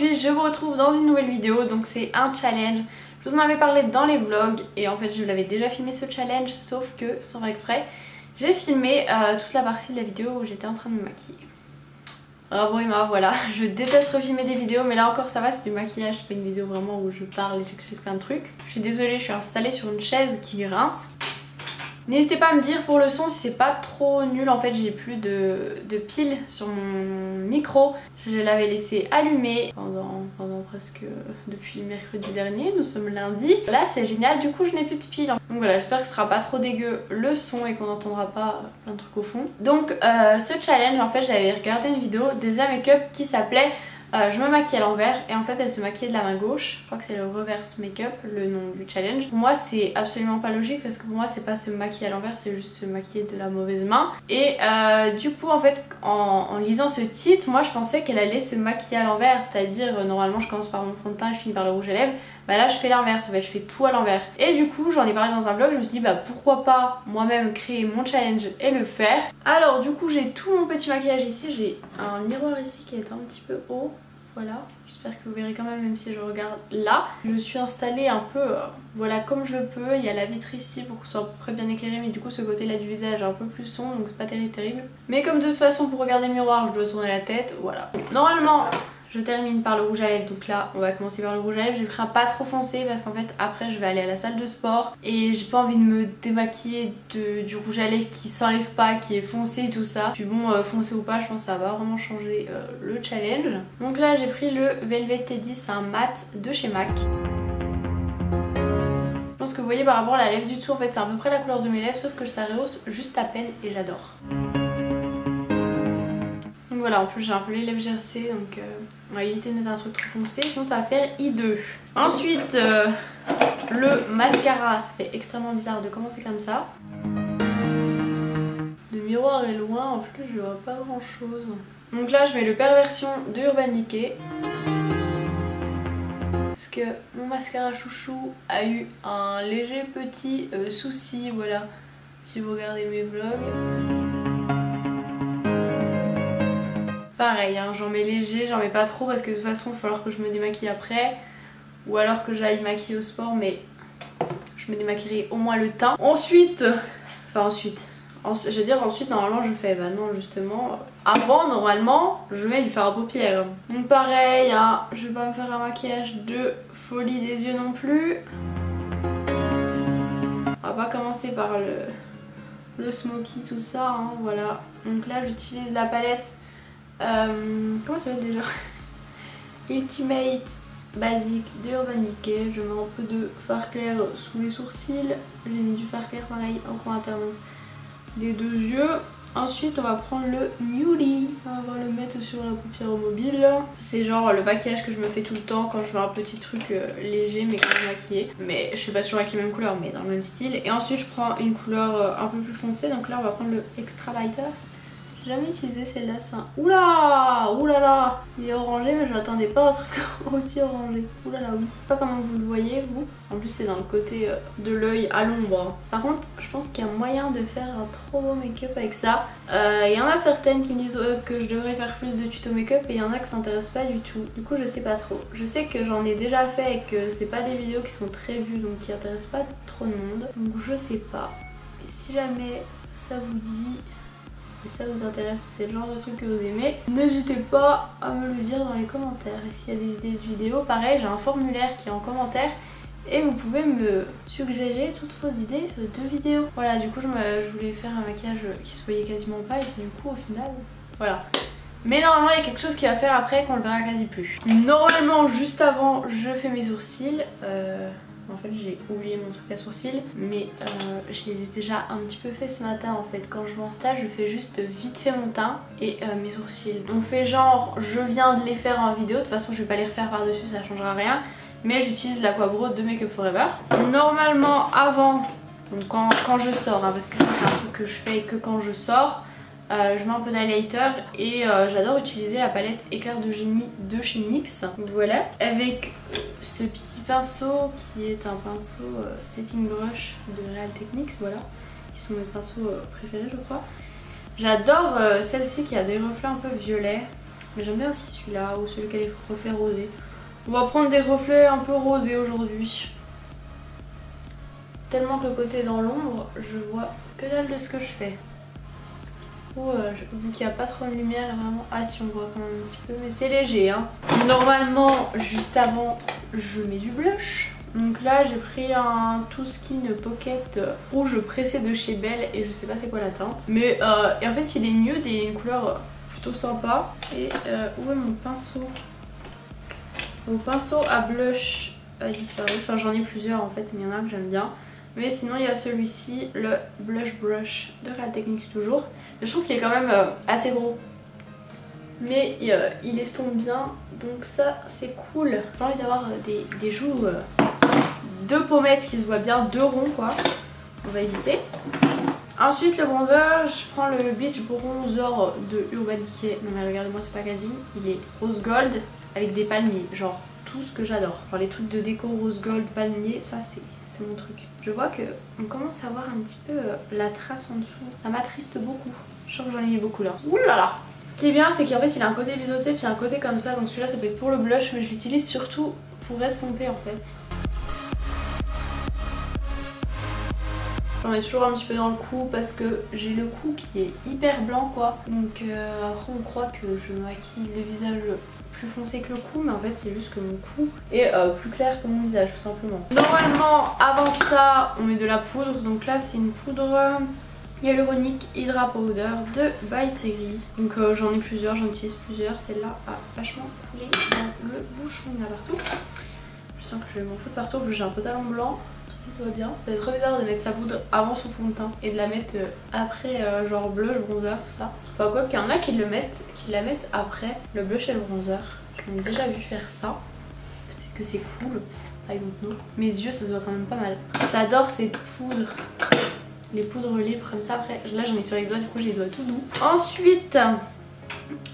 aujourd'hui je vous retrouve dans une nouvelle vidéo, donc c'est un challenge. Je vous en avais parlé dans les vlogs et en fait je l'avais déjà filmé ce challenge, sauf que sans faire exprès, j'ai filmé toute la partie de la vidéo où j'étais en train de me maquiller. Bravo Emma, voilà, je déteste refilmer des vidéos mais là encore ça va, c'est du maquillage, c'est pas une vidéo vraiment où je parle et j'explique plein de trucs. Je suis désolée, je suis installée sur une chaise qui grince. N'hésitez pas à me dire pour le son si c'est pas trop nul, en fait j'ai plus de piles sur mon micro. Je l'avais laissé allumé pendant presque depuis mercredi dernier, nous sommes lundi. Là c'est génial, du coup je n'ai plus de piles. Donc voilà, j'espère que ce sera pas trop dégueu le son et qu'on n'entendra pas plein de trucs au fond. Donc ce challenge en fait j'avais regardé une vidéo d'Elsa Makeup qui s'appelait je me maquille à l'envers et en fait elle se maquillait de la main gauche. Je crois que c'est le reverse make-up, le nom du challenge. Pour moi c'est absolument pas logique parce que pour moi c'est pas se maquiller à l'envers, c'est juste se maquiller de la mauvaise main. Et du coup en fait en lisant ce titre, moi je pensais qu'elle allait se maquiller à l'envers, c'est-à-dire normalement je commence par mon fond de teint et je finis par le rouge à lèvres. Bah là je fais l'inverse, en fait je fais tout à l'envers. Et du coup j'en ai parlé dans un vlog, je me suis dit bah pourquoi pas moi-même créer mon challenge et le faire. Alors du coup j'ai tout mon petit maquillage ici, j'ai un miroir ici qui est un petit peu haut. Voilà, j'espère que vous verrez quand même si je regarde là. Je suis installée un peu voilà comme je peux, il y a la vitre ici pour que ce soit à peu près bien éclairé, mais du coup ce côté là du visage est un peu plus sombre donc c'est pas terrible. Mais comme de toute façon pour regarder le miroir je dois tourner la tête, voilà. Normalement je termine par le rouge à lèvres, donc là on va commencer par le rouge à lèvres. J'ai pris un pas trop foncé parce qu'en fait après je vais aller à la salle de sport et j'ai pas envie de me démaquiller du rouge à lèvres qui s'enlève pas, qui est foncé et tout ça. Puis bon, foncé ou pas, je pense que ça va vraiment changer le challenge. Donc là j'ai pris le Velvet Teddy, c'est un mat de chez MAC. Je pense que vous voyez par rapport à la lèvre du dessous, en fait c'est à peu près la couleur de mes lèvres sauf que ça rehausse juste à peine et j'adore. Donc voilà, en plus j'ai un peu les lèvres gercées donc on va éviter de mettre un truc trop foncé, sinon ça va faire hideux. Ensuite le mascara, ça fait extrêmement bizarre de commencer comme ça. Le miroir est loin, en plus je vois pas grand chose. Donc là je mets le Perversion de Urban Decay. Parce que mon mascara chouchou a eu un léger petit souci, voilà, si vous regardez mes vlogs. Pareil, hein, j'en mets léger, j'en mets pas trop parce que de toute façon il va falloir que je me démaquille après. Ou alors que j'aille maquiller au sport, mais je me démaquillerai au moins le teint. Ensuite, je veux dire ensuite normalement je fais, bah non justement, avant normalement je mets du fard à paupières. Donc pareil, hein, je vais pas me faire un maquillage de folie des yeux non plus. On va pas commencer par le smoky tout ça, hein, voilà. Donc là j'utilise la palette. Comment ça s'appelle déjà? Ultimate Basic de Urban Decay. Je mets un peu de fard clair sous les sourcils. J'ai mis du fard clair pareil en coin interne des deux yeux. Ensuite on va prendre le Newly. On va le mettre sur la paupière mobile. C'est genre le maquillage que je me fais tout le temps quand je veux un petit truc léger mais quand même maquillé. Mais je suis pas toujours avec les mêmes couleurs mais dans le même style. Et ensuite je prends une couleur un peu plus foncée. Donc là on va prendre le Extra Lighter. J'ai jamais utilisé celle-là, ça. Oula, oulala, il est orangé mais je m'attendais pas à un truc aussi orangé. Oulala, oui. Je sais pas comment vous le voyez vous. En plus c'est dans le côté de l'œil à l'ombre. Par contre je pense qu'il y a moyen de faire un trop beau make-up avec ça. Il y en a certaines qui me disent que je devrais faire plus de tuto make-up et il y en a que ça m'intéresse pas du tout. Du coup je sais pas trop. Je sais que j'en ai déjà fait et que c'est pas des vidéos qui sont très vues donc qui intéressent pas trop de monde. Donc je sais pas. Et si jamais ça vous dit et ça vous intéresse, c'est le genre de truc que vous aimez, n'hésitez pas à me le dire dans les commentaires. Et s'il y a des idées de vidéos, pareil j'ai un formulaire qui est en commentaire et vous pouvez me suggérer toutes vos idées de vidéos. Voilà, du coup je voulais faire un maquillage qui se voyait quasiment pas et puis du coup au final voilà. Mais normalement il y a quelque chose qui va faire après qu'on le verra quasi plus. Normalement juste avant je fais mes sourcils. En fait j'ai oublié mon truc à sourcils mais je les ai déjà un petit peu fait ce matin en fait. Quand je vais en stage je fais juste vite fait mon teint et mes sourcils. On fait genre je viens de les faire en vidéo, de toute façon je vais pas les refaire par dessus, ça changera rien. Mais j'utilise l'Aqua de Make Up Forever. Normalement avant, donc quand je sors, hein, parce que ça c'est un truc que je fais que quand je sors, je mets un peu d'highlighter et j'adore utiliser la palette Éclair de génie de chez NYX. Voilà, avec ce petit pinceau qui est un pinceau setting brush de Real Techniques, voilà, qui sont mes pinceaux préférés je crois. J'adore celle-ci qui a des reflets un peu violets. Mais j'aime bien aussi celui-là ou celui qui a les reflets rosés. On va prendre des reflets un peu rosés aujourd'hui. Tellement que le côté dans l'ombre, je vois que dalle de ce que je fais. Vu qu'il n'y a pas trop de lumière, vraiment... Ah si, on voit quand même un petit peu, mais c'est léger hein. Normalement, juste avant, je mets du blush. Donc là, j'ai pris un Too Skin Pocket rouge pressé de chez Belle et je sais pas c'est quoi la teinte. Mais et en fait, il est nude et il a une couleur plutôt sympa. Et où est mon pinceau? Mon pinceau à blush a disparu. Enfin, j'en ai plusieurs en fait, mais il y en a un que j'aime bien. Mais sinon il y a celui-ci, le Blush Brush de Real Techniques toujours. Je trouve qu'il est quand même assez gros. Mais il estompe bien, donc ça c'est cool. J'ai envie d'avoir des joues, deux pommettes qui se voient bien, deux ronds quoi. On va éviter. Ensuite le bronzer, je prends le Beach Bronzer de Urban Decay. Non mais regardez-moi ce packaging, il est rose gold avec des palmiers, genre tout ce que j'adore. Genre les trucs de déco rose gold, palmier, ça c'est mon truc. Je vois que on commence à voir un petit peu la trace en dessous. Ça m'attriste beaucoup. Je sens que j'en ai mis beaucoup là. Ouh là là. Ce qui est bien, c'est qu'en fait il a un côté biseauté puis un côté comme ça. Donc celui-là ça peut être pour le blush, mais je l'utilise surtout pour estomper en fait. J'en mets toujours un petit peu dans le cou parce que j'ai le cou qui est hyper blanc quoi. Donc après on croit que je maquille le visage plus foncé que le cou, mais en fait c'est juste que mon cou est plus clair que mon visage tout simplement. Normalement avant ça on met de la poudre, donc là c'est une poudre Hyaluronic Hydra Powder de By Tegri. Donc j'en ai plusieurs, j'en utilise plusieurs, celle-là a vachement coulé dans le bouchon, il y en a partout. Je sens que je vais m'en foutre partout, j'ai un pantalon blanc. Ça va bien. Ça va être trop bizarre de mettre sa poudre avant son fond de teint et de la mettre après genre blush, bronzer, tout ça. Enfin quoi qu'il y en a qui la mettent après le blush et le bronzer. J'en ai déjà vu faire ça. Peut-être que c'est cool. I don't know. Mes yeux ça se voit quand même pas mal. J'adore ces poudres. Les poudres libres comme ça. Après là j'en ai sur les doigts, du coup j'ai les doigts tout doux. Ensuite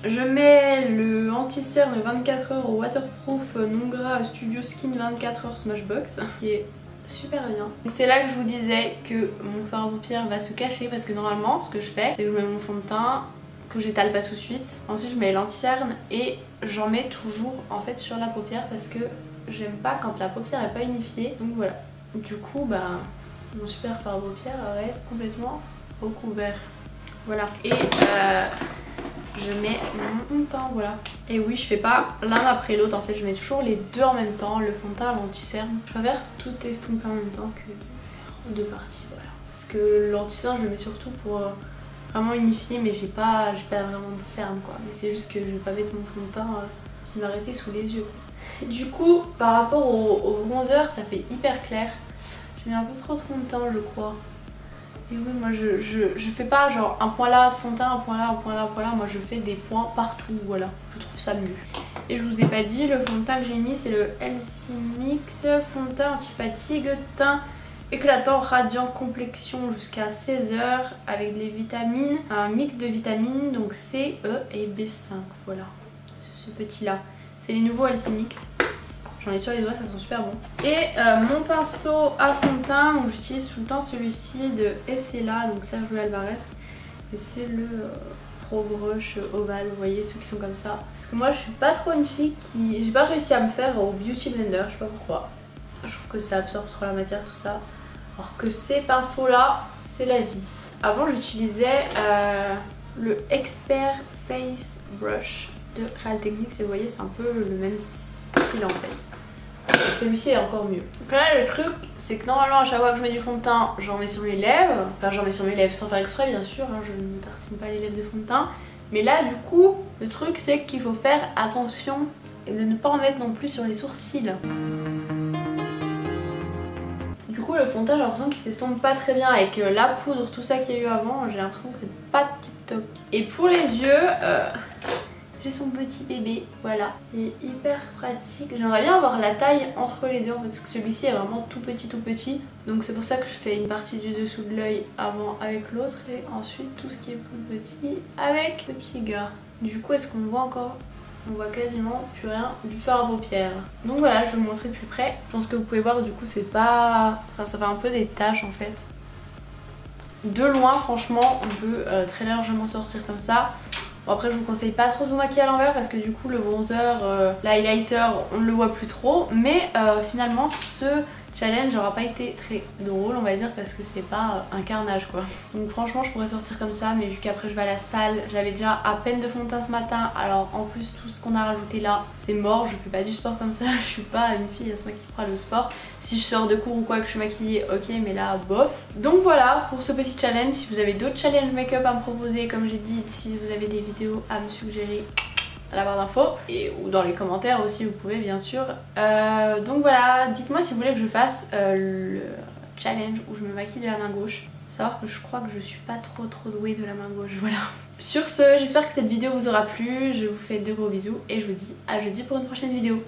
je mets le anti-cerne 24 heures au waterproof non gras Studio Skin 24 heures Smashbox qui est super bien. C'est là que je vous disais que mon fard à paupières va se cacher parce que normalement ce que je fais c'est que je mets mon fond de teint que j'étale pas tout de suite. Ensuite je mets l'anti-cerne et j'en mets toujours en fait sur la paupière parce que j'aime pas quand la paupière est pas unifiée. Donc voilà. Du coup bah mon super fard à paupières va être complètement recouvert. Voilà. Et je mets mon teint, voilà. Et oui, je fais pas l'un après l'autre, en fait, je mets toujours les deux en même temps, le fond de teint, l'anti-cerne. Je préfère tout estomper en même temps que de faire deux parties, voilà. Parce que l'anti-cerne, je le mets surtout pour vraiment unifier, mais j'ai pas vraiment de cerne, quoi. Mais c'est juste que je vais pas mettre mon fond de teint qui m'arrêtait sous les yeux, quoi. Du coup, par rapport au bronzer, ça fait hyper clair. J'ai mis un peu trop de fond de teint, je crois. Et oui, moi je fais pas genre un point là de fond de teint, un point là, un point là, un point là. Moi je fais des points partout, voilà. Je trouve ça mieux. Et je vous ai pas dit, le fond de teint que j'ai mis c'est le LC Mix fond de teint anti-fatigue, teint éclatant, radiant, complexion jusqu'à 16 heures avec des vitamines, un mix de vitamines donc C, E et B5, voilà. C'est ce petit là. C'est les nouveaux LC Mix. J'en ai sur les doigts, ça sent super bon. Et mon pinceau à fond de teint, donc j'utilise tout le temps celui-ci de Essela, donc Sergio Alvarez. Et c'est le Pro Brush ovale, vous voyez ceux qui sont comme ça. Parce que moi je suis pas trop une fille qui... J'ai pas réussi à me faire au Beauty Blender, je sais pas pourquoi. Je trouve que ça absorbe trop la matière, tout ça. Alors que ces pinceaux là, c'est la vie. Avant j'utilisais le Expert Face Brush de Real Techniques et vous voyez c'est un peu le même style en fait. Celui-ci est encore mieux. Donc là le truc c'est que normalement à chaque fois que je mets du fond de teint j'en mets sur mes lèvres. Enfin j'en mets sur mes lèvres sans faire exprès bien sûr, hein, je ne tartine pas les lèvres de fond de teint. Mais là du coup le truc c'est qu'il faut faire attention et de ne pas en mettre non plus sur les sourcils. Du coup le fond de teint j'ai l'impression qu'il s'estompe pas très bien avec la poudre, tout ça qu'il y a eu avant, j'ai l'impression que c'est pas tip top. Et pour les yeux... j'ai son petit bébé, voilà. Il est hyper pratique. J'aimerais bien avoir la taille entre les deux parce que celui-ci est vraiment tout petit tout petit. Donc c'est pour ça que je fais une partie du dessous de l'œil avant avec l'autre et ensuite tout ce qui est plus petit avec le petit gars. Du coup est-ce qu'on voit encore? On voit quasiment plus rien du fard à paupières. Donc voilà, je vais vous montrer de plus près. Je pense que vous pouvez voir du coup c'est pas... Enfin ça fait un peu des taches en fait. De loin franchement on peut très largement sortir comme ça. Bon après je vous conseille pas trop de vous maquiller à l'envers parce que du coup le bronzer, l'highlighter on ne le voit plus trop. Mais finalement ce challenge n'aura pas été très drôle on va dire parce que c'est pas un carnage quoi. Donc franchement je pourrais sortir comme ça mais vu qu'après je vais à la salle, j'avais déjà à peine de fond de teint ce matin. Alors en plus tout ce qu'on a rajouté là c'est mort, je fais pas du sport comme ça, je suis pas une fille à se maquiller pour aller au sport. Si je sors de cours ou quoi que je suis maquillée ok mais là bof. Donc voilà pour ce petit challenge. Si vous avez d'autres challenges make-up à me proposer comme j'ai dit, si vous avez des vidéos à me suggérer à la barre d'infos ou dans les commentaires aussi vous pouvez bien sûr. Donc voilà, dites-moi si vous voulez que je fasse le challenge où je me maquille de la main gauche. Faut savoir que je crois que je suis pas trop douée de la main gauche, voilà. Sur ce, j'espère que cette vidéo vous aura plu, je vous fais de gros bisous et je vous dis à jeudi pour une prochaine vidéo.